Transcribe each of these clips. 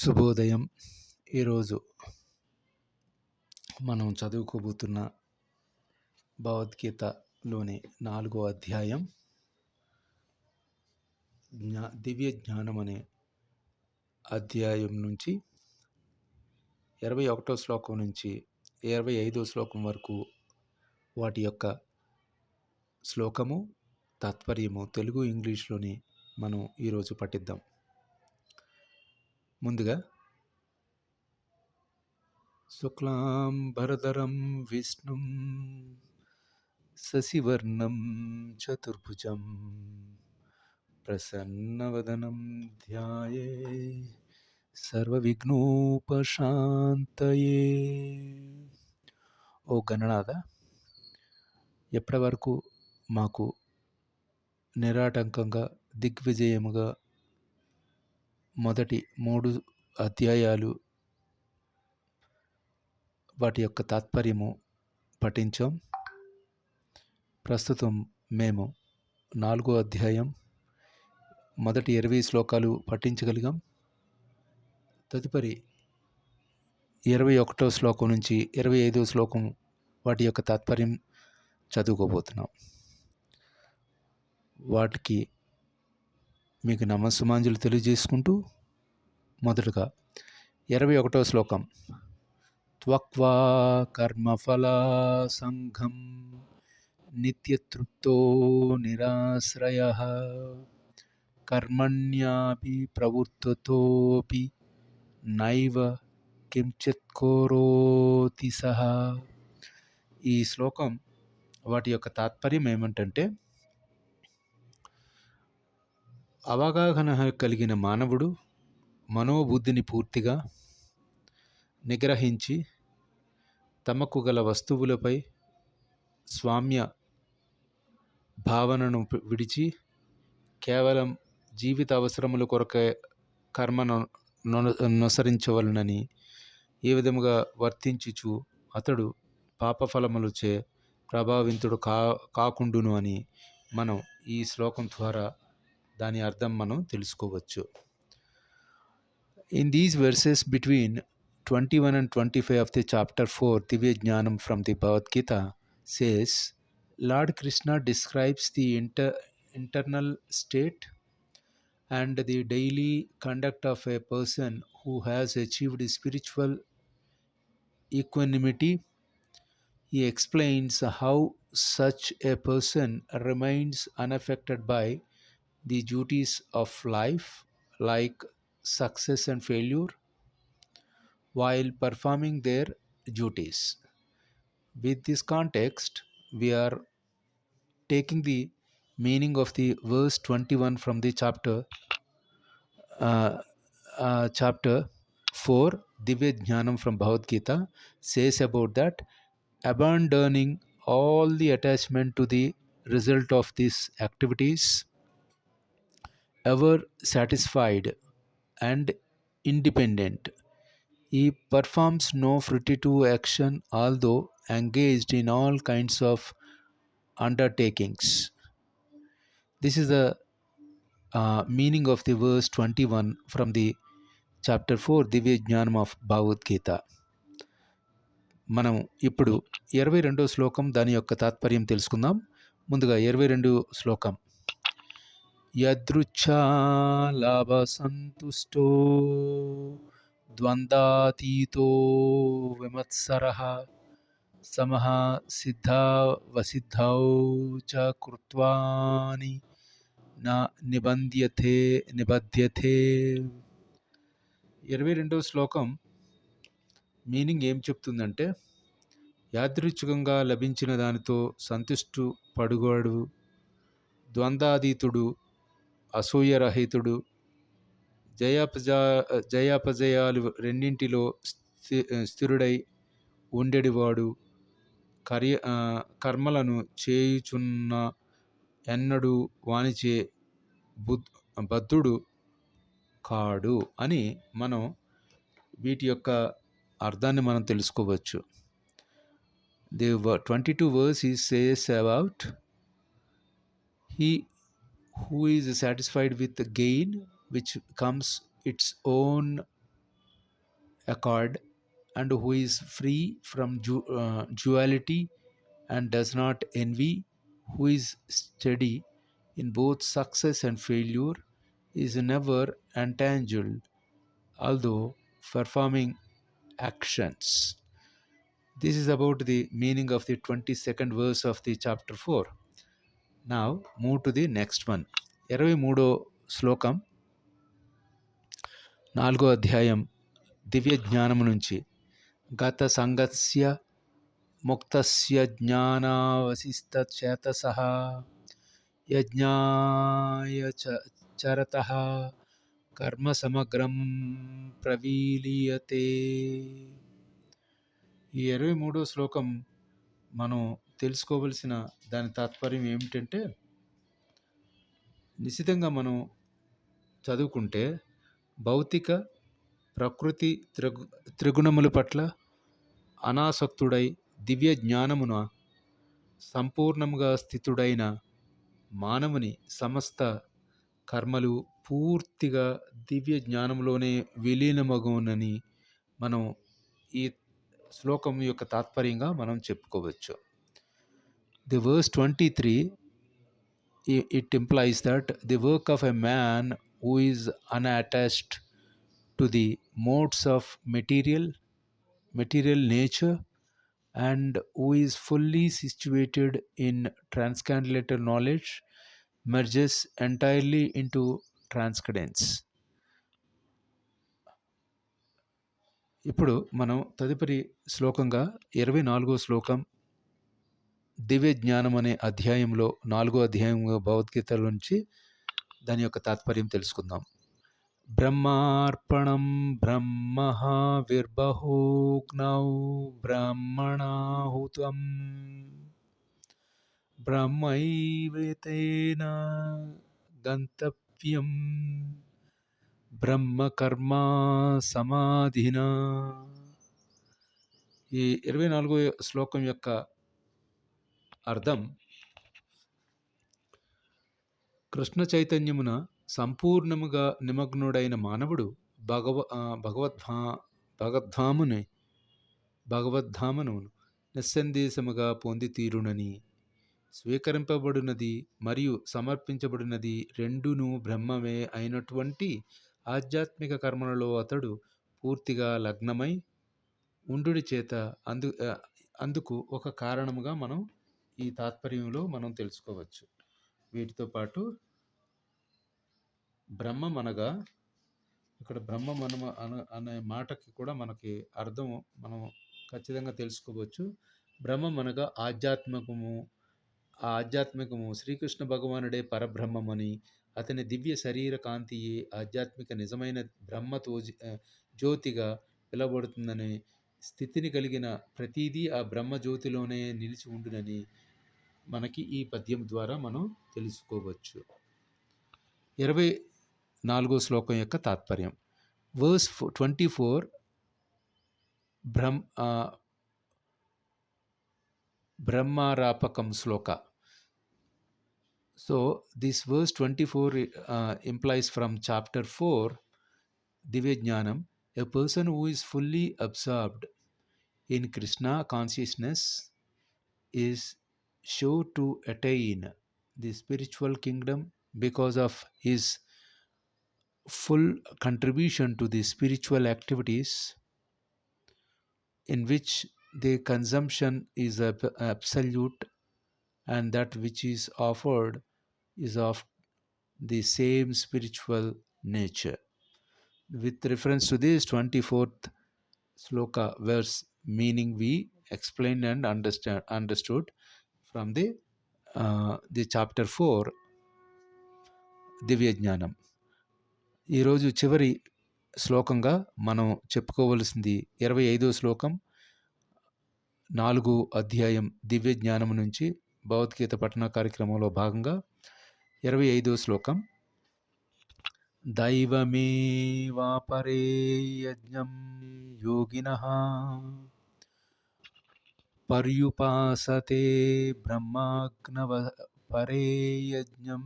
శుభోదయం. ఈరోజు మనం చదువుకోబోతున్న భగవద్గీతలోని 4వ అధ్యాయం దివ్య జ్ఞానం అనే అధ్యాయం నుంచి 21వ శ్లోకం నుంచి 25వ శ్లోకం వరకు వాటి యొక్క శ్లోకము తాత్పర్యము తెలుగు ఇంగ్లీష్లోని మనం ఈరోజు పఠిద్దాం. ముందుగా శుక్లాం భరధరం విష్ణుం శశివర్ణం చతుర్భుజం ప్రసన్నవదనం ధ్యాయే సర్వవిఘ్నోపశాంతయే. ఓ గణనాథ, ఎప్పటి వరకు మాకు నిరాటంకంగా దిగ్విజయముగా మొదటి 3 అధ్యాయాలు వాటి యొక్క తాత్పర్యము పఠించాం. ప్రస్తుతం మేము 4వ అధ్యాయం మొదటి 20 శ్లోకాలు పఠించగలిగాం. తదుపరి 21వ శ్లోకం నుంచి 25వ శ్లోకం వాటి యొక్క తాత్పర్యం చదువుకోబోతున్నాం. వాటికి మీకు నమస్సుమాంజలు తెలియజేసుకుంటూ మొదటగా 21వ శ్లోకం. త్వక్వా కర్మఫలా సంఘం నిత్యతృప్తో నిరాశ్రయః కర్మణ్యాపి ప్రవృత్తతోపి నైవ కించిత్ కరోతి సహ. ఈ శ్లోకం వాటి యొక్క తాత్పర్యం ఏమిటంటే, అవగాహన కలిగిన మానవుడు మనోబుద్ధిని పూర్తిగా నిగ్రహించి తమకు గల వస్తువులపై స్వామ్య భావనను విడిచి కేవలం జీవిత అవసరముల కొరకే కర్మను నొసరించవలనని ఏ విధముగా వర్తించుచు అతడు పాపఫలములచే ప్రభావితుడు కాకుండును అని మనం ఈ శ్లోకం ద్వారా దాని అర్థం మనం తెలుసుకోవచ్చు. In these verses between 21 and 25 of the chapter 4, Divya Jnanam from the Bhagavad Gita says, Lord Krishna describes the internal state and the daily conduct of a person who has achieved spiritual equanimity. He explains how such a person remains unaffected by the duties of life, like success and failure, while performing their duties. With this context, we are taking the meaning of the verse 21 from the chapter 4, Divya Jnanam from Bhagavad Gita, says about that abandoning all the attachment to the result of these activities, ever satisfied and independent, he performs no fruitive action although engaged in all kinds of undertakings. This is the meaning of the verse 21 from the chapter 4 Divya Jnanam of Bhagavad Gita. మనం ఇప్పుడు 22వ శ్లోకం దాని యొక్క తాత్పర్యం తెలుసుకుందాం. ముందుగా 22 శ్లోకం. యదృచ్ఛా లాభ సంతుష్టో ద్వంద్వాతీతో విమత్సరః సమః సిద్ధావసిద్ధౌ చ కృత్వాని నా నిబధ్యతే. 22వ శ్లోకం మీనింగ్ ఏం చెప్తుందంటే, యాదృచ్ఛికంగా లభించిన దానితో సంతుష్టు పడుగాడు, ద్వంద్వాతీతుడు, అసూయరహితుడు, జయాపజయాలు రెండింటిలో స్థిరుడై ఉండేవాడు, కర్మలను చేయుచున్న ఎన్నడూ వానిచే బద్ధుడు కాడు అని మనం వీటి యొక్క అర్థాన్ని మనం తెలుసుకోవచ్చు. The 22 verse says about he who is satisfied with the gain which comes its own accord, and who is free from duality and does not envy, who is steady in both success and failure, is never entangled, although performing actions. This is about the meaning of the 22nd verse of the chapter 4. Now move to the next one. 23 శ్లోకం 4 అధ్యాయం దివ్య జ్ఞానము నుంచి. గత సంగస్య ముక్తస్య జ్ఞానావశిష్టచేతసః యజ్ఞాయ చరతః కర్మ సమగ్రం ప్రవీలీయతే. ఈ 23 శ్లోకం మనం తెలుసుకోవలసిన దాని తాత్పర్యం ఏమిటంటే, నిశితంగా మనం చదువుకుంటే భౌతిక ప్రకృతి త్రిగుణముల పట్ల అనాసక్తుడై దివ్య జ్ఞానమున సంపూర్ణముగా స్థితుడైన మానవుని సమస్త కర్మలు పూర్తిగా దివ్య జ్ఞానంలోనే విలీనమగునని మనం ఈ శ్లోకం యొక్క తాత్పర్యంగా మనం చెప్పుకోవచ్చు. The verse 23, it implies that the work of a man who is unattached to the modes of material nature and who is fully situated in transcendental knowledge merges entirely into transcendence. ఇప్పుడు మనం తదుపరి శ్లోకంగా 24 శ్లోకం దివ్య జ్ఞానం అనే అధ్యాయంలో 4 అధ్యాయంగా భగవద్గీతల నుంచి దాని యొక్క తాత్పర్యం తెలుసుకుందాం. బ్రహ్మార్పణం బ్రహ్మః విర్బహుజ్ఞౌ బ్రహ్మణాహుతం బ్రహ్మైవేతేన గంతవ్యం బ్రహ్మ కర్మ సమాధినా. ఈ 24 శ్లోకం యొక్క అర్థం, కృష్ణ చైతన్యమున సంపూర్ణముగా నిమగ్నుడైన మానవుడు భగవద్ధామను నిస్సందేశముగా పొంది తీరునని, స్వీకరింపబడినది మరియు సమర్పించబడినది రెండును బ్రహ్మమే అయినటువంటి ఆధ్యాత్మిక కర్మలలో అతడు పూర్తిగా లగ్నమై ఉండుడి చేత అందుకు ఒక కారణముగా మనం ఈ తాత్పర్యంలో మనం తెలుసుకోవచ్చు. వీటితో పాటు బ్రహ్మం అనగా, ఇక్కడ బ్రహ్మం అనే మాటకి కూడా మనకి అర్థం మనం ఖచ్చితంగా తెలుసుకోవచ్చు. బ్రహ్మం అనగా ఆధ్యాత్మికము. ఆ ఆధ్యాత్మికము శ్రీకృష్ణ భగవానుడే పరబ్రహ్మమని, అతని దివ్య శరీర కాంతియే ఆధ్యాత్మిక నిజమైన బ్రహ్మతో జ్యోతిగా పిలువబడుతుందని, స్థితిని కలిగిన ప్రతిదీ ఆ బ్రహ్మ జ్యోతిలోనే నిలిచి ఉండునని మనకి ఈ పద్యం ద్వారా మనం తెలుసుకోవచ్చు. 24 శ్లోకం యొక్క తాత్పర్యం. వర్స్ 24 బ్రహ్మారాపకం శ్లోక. So this verse 24 implies from chapter 4 Divya Jnanam, a person who is fully absorbed in Krishna consciousness is sure to attain the spiritual kingdom because of his full contribution to the spiritual activities, in which the consumption is absolute and that which is offered is of the same spiritual nature. With reference to this 24th sloka verse meaning, we explained and understood from the chapter 4 దివ్య జ్ఞానం. ఈరోజు చివరి శ్లోకంగా మనం చెప్పుకోవలసింది 25వ శ్లోకం 4 అధ్యాయం దివ్య జ్ఞానం నుంచి భగవద్గీత పఠన కార్యక్రమంలో భాగంగా 25వ శ్లోకం. దైవమేవాపరే యజ్ఞం యోగినః పర్యుపాసతే బ్రహ్మాగ్నవపరే యజ్ఞం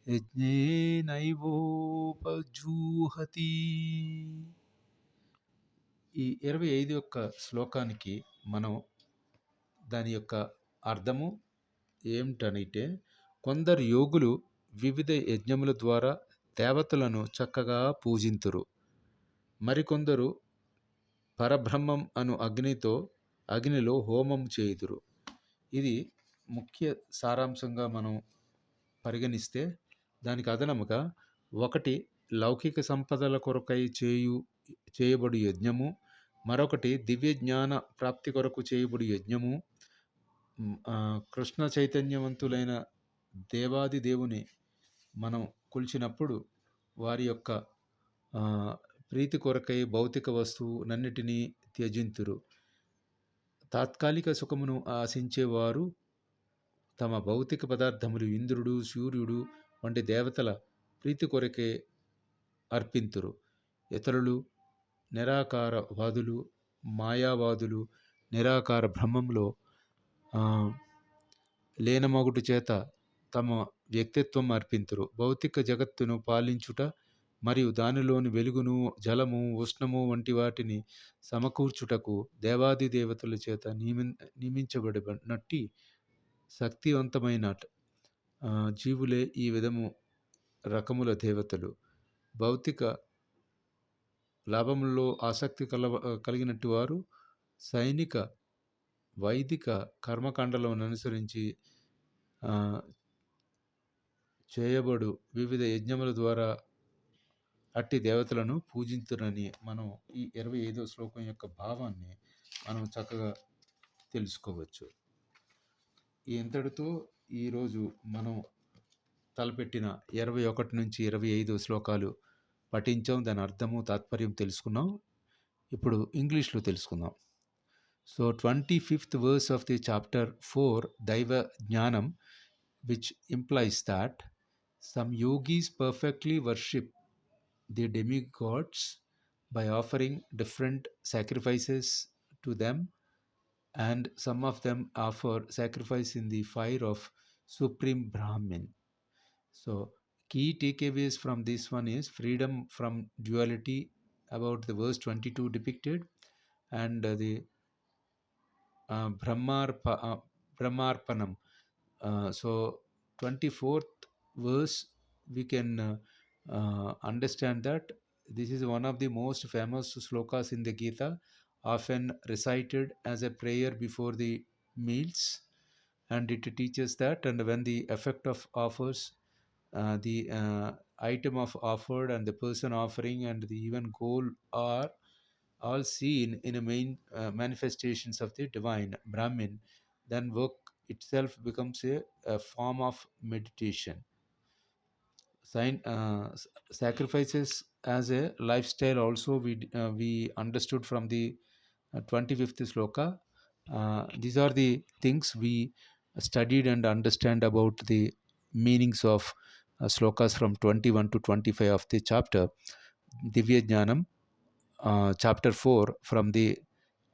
యజ్ఞేనైవోపజూహతి. ఈ 25 యొక్క శ్లోకానికి మనం దాని యొక్క అర్థము ఏమిటనంటే, కొందరు యోగులు వివిధ యజ్ఞముల ద్వారా దేవతలను చక్కగా పూజింతురు. మరికొందరు పరబ్రహ్మం అను అగ్నిలో హోమం చేయుదురు. ఇది ముఖ్య సారాంశంగా మనం పరిగణిస్తే, దానికి అదనముగా ఒకటి లౌకిక సంపదల కొరకై చేయబడు యజ్ఞము, మరొకటి దివ్య జ్ఞాన ప్రాప్తి కొరకు చేయబడు యజ్ఞము, కృష్ణ చైతన్యవంతులైన దేవాది దేవుని మనం కొలిచినప్పుడు వారి యొక్క ప్రీతి కొరకై భౌతిక వస్తువునన్నిటినీ త్యజింతురు. తాత్కాలిక సుఖమును ఆశించేవారు తమ భౌతిక పదార్థములు ఇంద్రుడు, సూర్యుడు వంటి దేవతల ప్రీతి కొరకే అర్పింతురు. ఇతరులు నిరాకారవాదులు, మాయావాదులు నిరాకార బ్రహ్మంలో లీనమగుట చేత తమ వ్యక్తిత్వం అర్పింతురు. భౌతిక జగత్తును పాలించుట మరియు దానిలోని వెలుగును, జలము, ఉష్ణము వంటి వాటిని సమకూర్చుటకు దేవాది దేవతల చేత నియమించబడినట్టి శక్తివంతమైన జీవులే ఈ విధము రకముల దేవతలు. భౌతిక లాభములలో ఆసక్తి కలిగినట్టు వారు సైనిక, వైదిక కర్మకాండలను అనుసరించి చేయబడు వివిధ యజ్ఞముల ద్వారా అట్టి దేవతలను పూజింతురని మనం ఈ 25వ శ్లోకం యొక్క భావాన్ని మనం చక్కగా తెలుసుకోవచ్చు. ఇంతటితో ఈరోజు మనం తలపెట్టిన 21 నుంచి 25 శ్లోకాలు పఠించాం. దాని అర్థము, తాత్పర్యం తెలుసుకున్నాం. ఇప్పుడు ఇంగ్లీష్లో తెలుసుకుందాం. So 25th verse of the chapter 4, Daiva Jnanam, which implies that some yogis perfectly worship the demigods by offering different sacrifices to them, and some of them offer sacrifice in the fire of Supreme Brahmin. So key takeaways from this one is freedom from duality about the verse 22 depicted, and the Brahmarpanam. So 24th verse we can understand that this is one of the most famous slokas in the Gita, often recited as a prayer before the meals, and it teaches that, and when the effect of offers, the item of offered and the person offering and the even goal are all seen in a main manifestations of the divine Brahmin, then work itself becomes a form of meditation. Sacrifices as a lifestyle also we understood from the 25th sloka. These are the things we studied and understand about the meanings of slokas from 21 to 25 of the chapter Divya Jnanam, chapter 4 from the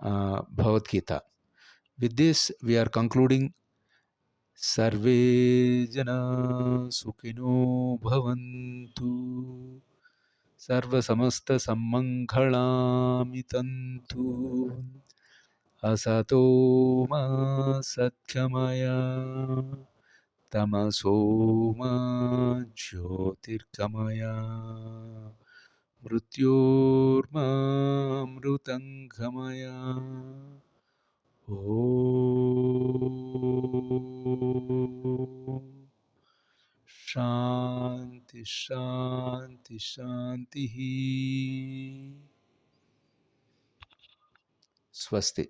Bhagavad Gita. With this we are concluding. Sarve jana sukhino bhavantu, sarva samasta sammanghalamitantu, asato ma satgamaya, tamaso ma jyotirgamaya, mrityorma mrutangamaya. Shanti Shanti Shanti. Swasti.